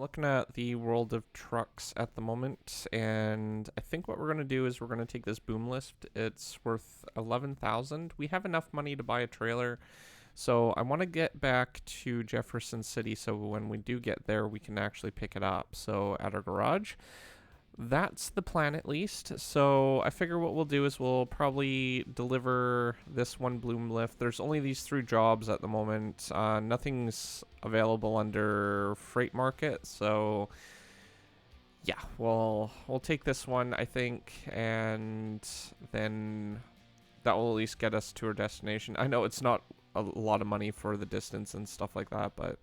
looking at the world of trucks at the moment, and I think what we're going to do is we're going to take this boom lift. It's worth 11,000. We have enough money to buy a trailer, so I want to get back to Jefferson City so when we do get there, we can actually pick it up. So at our garage. That's the plan at least. So I figure what we'll do is we'll probably deliver this one bloom lift. There's only these 3 jobs at the moment. Nothing's available under freight market. So yeah, we'll take this one, I think, and then that will at least get us to our destination. I know it's not a lot of money for the distance and stuff like that, but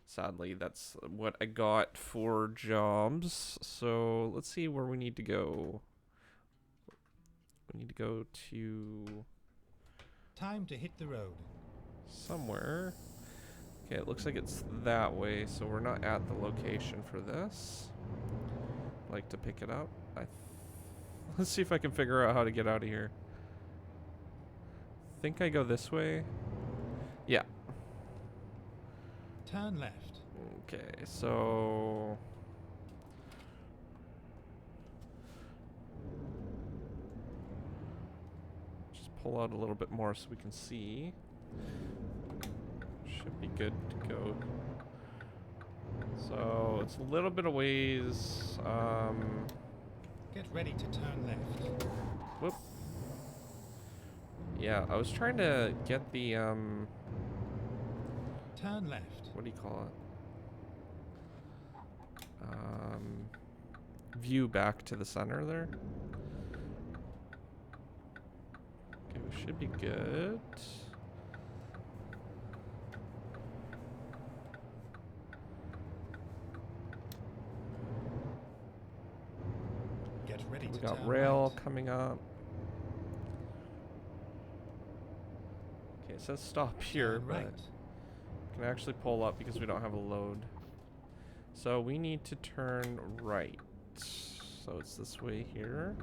sadly, that's what I got for jobs. So let's see where we need to go. We need to go to time to hit the road. Somewhere. Okay, it looks like it's that way, so we're not at the location for this. I'd like to pick it up. Let's see if I can figure out how to get out of here. Think I go this way. Yeah. Turn left. Okay, so just pull out a little bit more so we can see. Should be good to go. So it's a little bit of ways. Get ready to turn left. Whoop. Yeah, I was trying to get the turn left. What do you call it? View back to the center there. Okay, we should be good. Get ready to We got turn rail right. coming up. Okay, it says stop here, Turn but right. can actually pull up because we don't have a load. So we need to turn right. So it's this way here.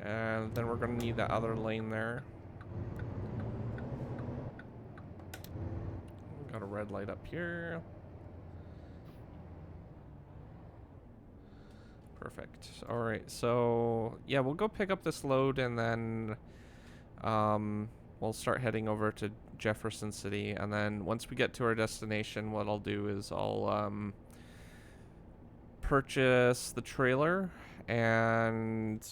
And then we're gonna need that other lane there. Got a red light up here. Perfect. All right, so yeah, we'll go pick up this load and then we'll start heading over to Jefferson City. And then once we get to our destination, what I'll do is I'll purchase the trailer and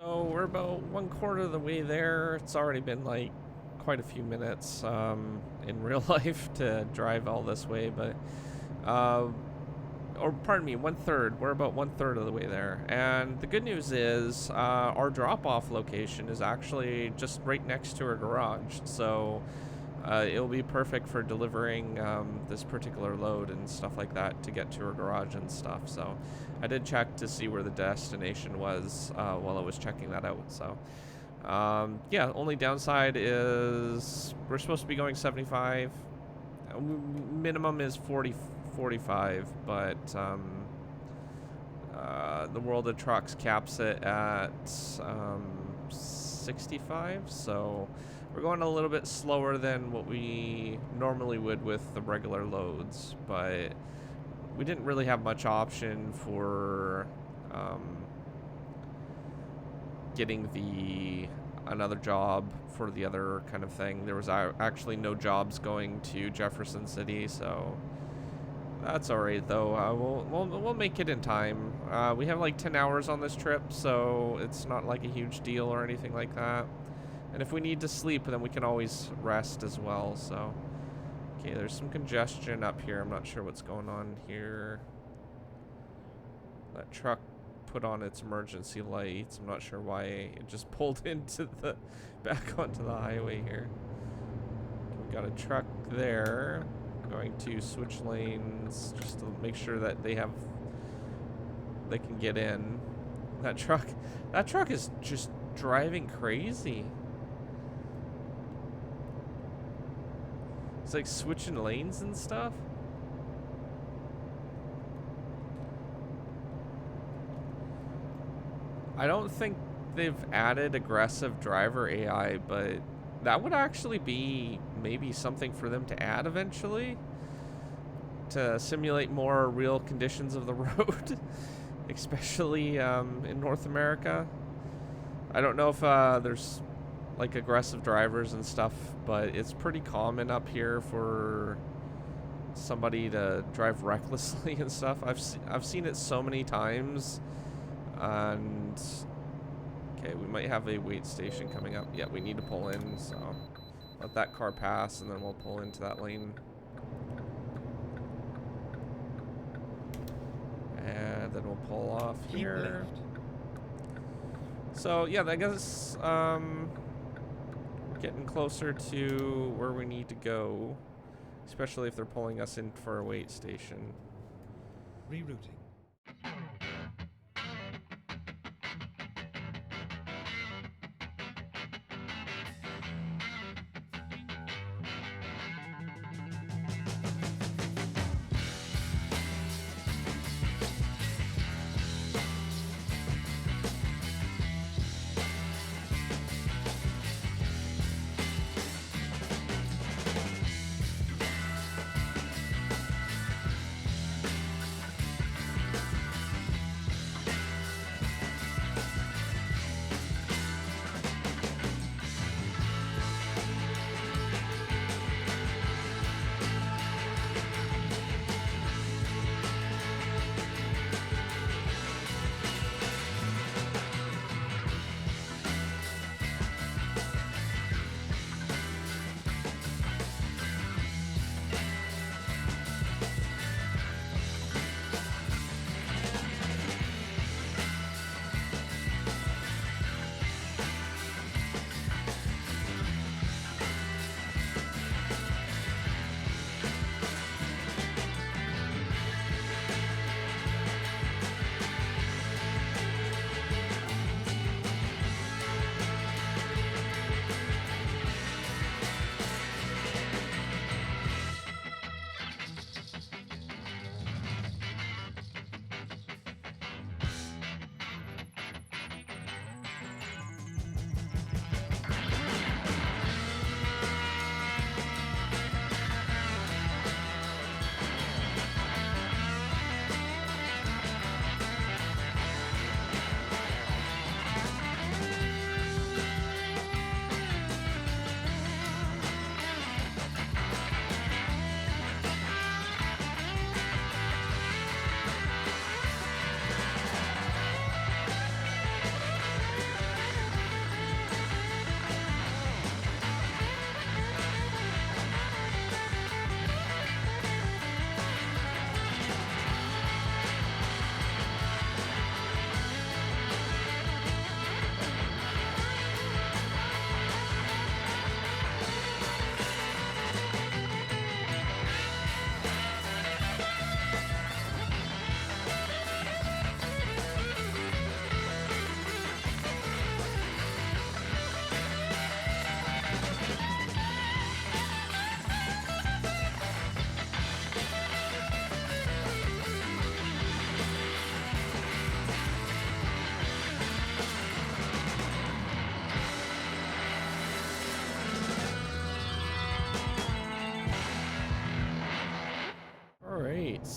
So we're about 1/4 of the way there. It's already been like quite a few minutes in real life to drive all this way, but or pardon me, 1/3. We're about 1/3 of the way there. And the good news is our drop-off location is actually just right next to our garage. So it'll be perfect for delivering this particular load and stuff like that to get to our garage and stuff. So I did check to see where the destination was while I was checking that out. So yeah, only downside is we're supposed to be going 75. Minimum is 45, but the World of Trucks caps it at 65, so we're going a little bit slower than what we normally would with the regular loads, but we didn't really have much option for getting another job for the other kind of thing. There was actually no jobs going to Jefferson City, so that's alright though. We'll make it in time. We have like 10 hours on this trip, so it's not like a huge deal or anything like that. And if we need to sleep, then we can always rest as well. So, okay, there's some congestion up here. I'm not sure what's going on here. That truck put on its emergency lights. I'm not sure why it just pulled into back onto the highway here. We got a truck there. Going to switch lanes just to make sure that they can get in. That truck is just driving crazy. It's like switching lanes and stuff. I don't think they've added aggressive driver AI, but that would actually be maybe something for them to add eventually to simulate more real conditions of the road, especially in North America. I don't know if there's like aggressive drivers and stuff, but it's pretty common up here for somebody to drive recklessly and stuff. I've seen it so many times. And okay, we might have a wait station coming up. Yeah, we need to pull in, so let that car pass and then we'll pull into that lane. And then we'll pull off here. So yeah, I guess we're getting closer to where we need to go, especially if they're pulling us in for a wait station. Rerouting.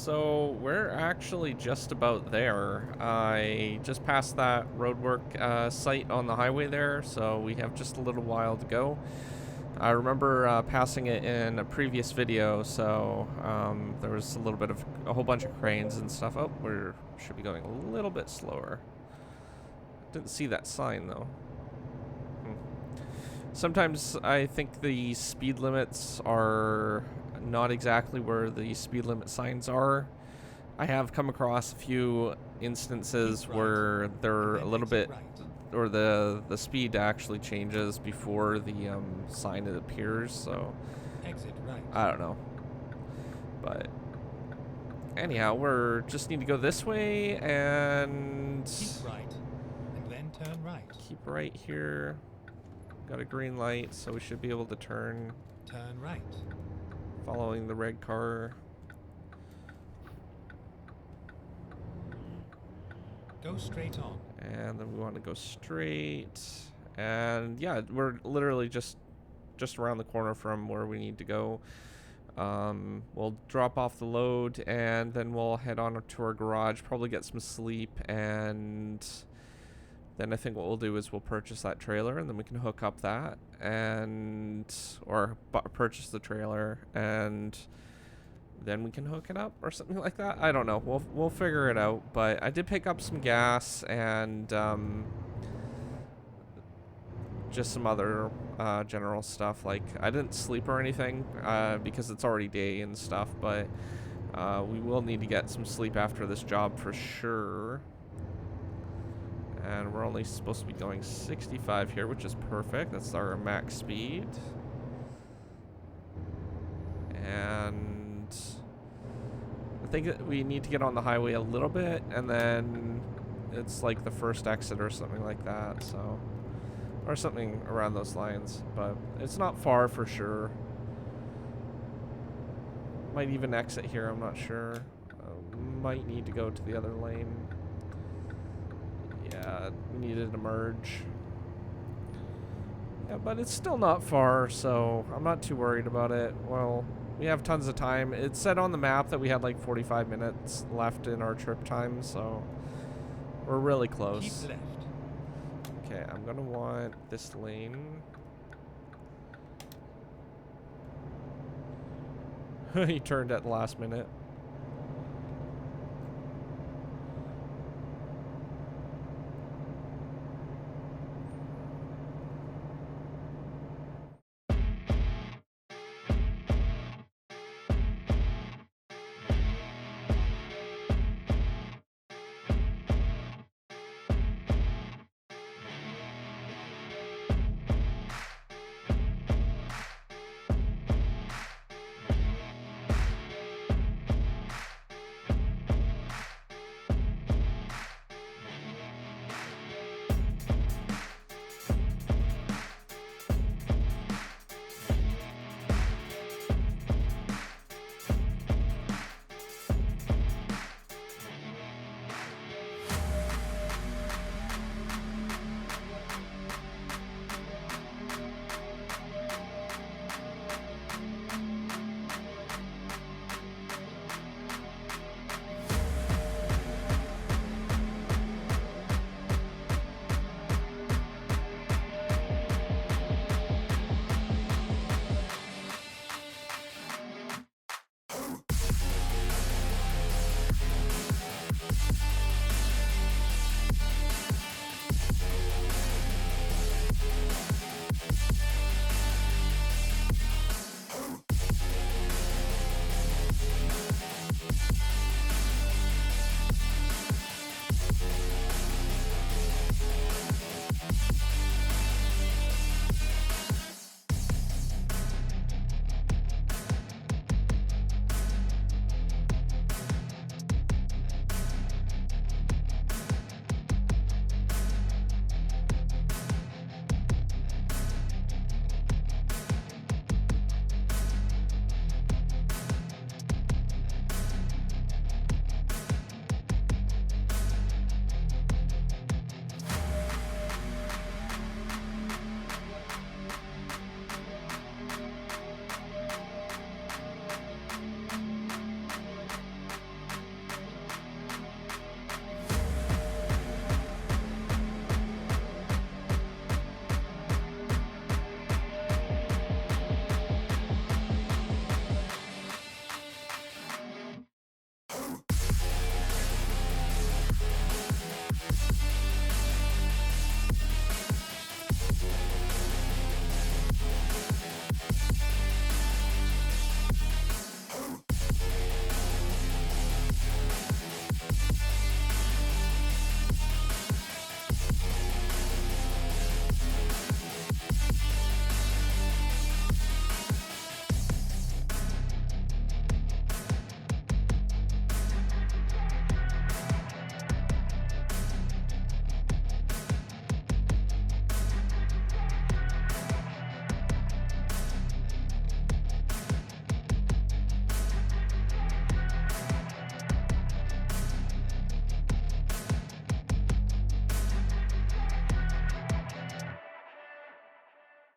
So we're actually just about there. I just passed that roadwork site on the highway there, so we have just a little while to go. I remember passing it in a previous video, so there was a little bit of a whole bunch of cranes and stuff. Oh, we should be going a little bit slower. Didn't see that sign though. Sometimes I think the speed limits are not exactly where the speed limit signs are. I have come across a few instances where they're a little bit, or the speed actually changes before the sign appears. So Exit right. I don't know, but anyhow, we're just need to go this way and Keep right, and then turn right. keep right here. Got a green light, so we should be able to turn. Turn right. Following the red car. Go straight on. And then we want to go straight. And yeah, we're literally just around the corner from where we need to go. We'll drop off the load and then we'll head on to our garage, probably get some sleep, and then I think what we'll do is we'll purchase that trailer and then we can hook up that or purchase the trailer and then we can hook it up or something like that. I don't know. We'll figure it out. But I did pick up some gas and just some other general stuff. Like I didn't sleep or anything because it's already day and stuff. But we will need to get some sleep after this job for sure. And we're only supposed to be going 65 here, which is perfect. That's our max speed. And I think that we need to get on the highway a little bit, and then it's like the first exit or something like that, so, or something around those lines, but it's not far for sure. Might even exit here, I'm not sure. Might need to go to the other lane. Yeah, we needed to merge. Yeah, but it's still not far, so I'm not too worried about it. Well, we have tons of time. It said on the map that we had like 45 minutes left in our trip time, so we're really close. Keep left. Okay, I'm gonna want this lane. He turned at the last minute.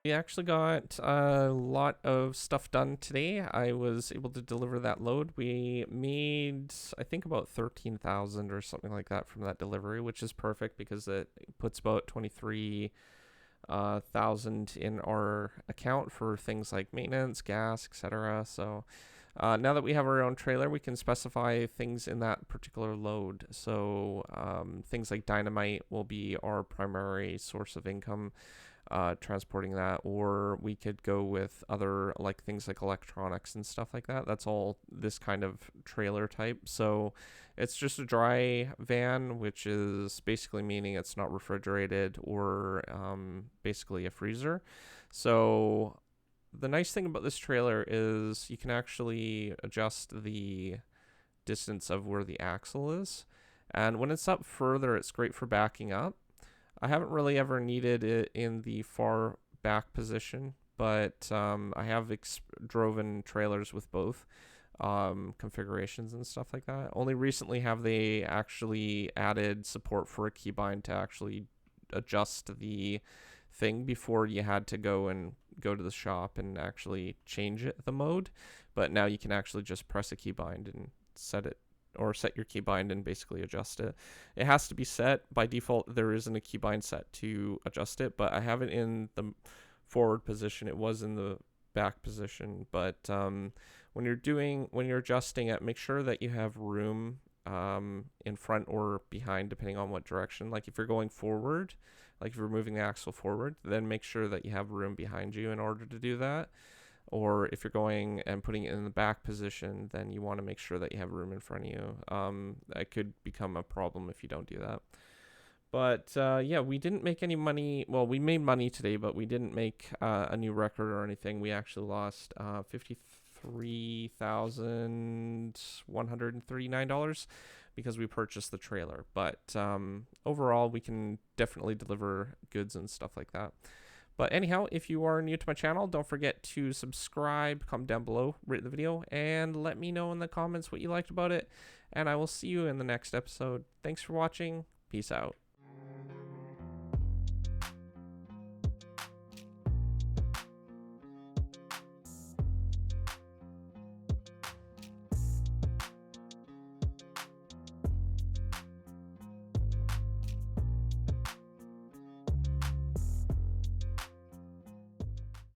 We actually got a lot of stuff done today. I was able to deliver that load. We made, I think, about 13,000 or something like that from that delivery, which is perfect because it puts about 23,000 in our account for things like maintenance, gas, etc. So now that we have our own trailer, we can specify things in that particular load. So things like dynamite will be our primary source of income, transporting that, or we could go with other like things like electronics and stuff like that. That's all this kind of trailer type. So it's just a dry van, which is basically meaning it's not refrigerated or basically a freezer. So the nice thing about this trailer is you can actually adjust the distance of where the axle is, and when it's up further, it's great for backing up. I haven't really ever needed it in the far back position, but I have driven trailers with both configurations and stuff like that. Only recently have they actually added support for a keybind to actually adjust the thing. Before you had to go to the shop and actually change the mode, but now you can actually just press a keybind and set it, or set your keybind and basically adjust it. It has to be set by default. There isn't a keybind set to adjust it, but I have it in the forward position. It was in the back position, but when you're adjusting it, make sure that you have room in front or behind, depending on what direction. Like if you're going forward, like if you're moving the axle forward, then make sure that you have room behind you in order to do that. Or if you're going and putting it in the back position, then you want to make sure that you have room in front of you. That could become a problem if you don't do that. But yeah, we didn't make any money. Well, we made money today, but we didn't make a new record or anything. We actually lost $53,139 because we purchased the trailer. But overall, we can definitely deliver goods and stuff like that. But anyhow, if you are new to my channel, don't forget to subscribe, comment down below, rate the video, and let me know in the comments what you liked about it. And I will see you in the next episode. Thanks for watching. Peace out.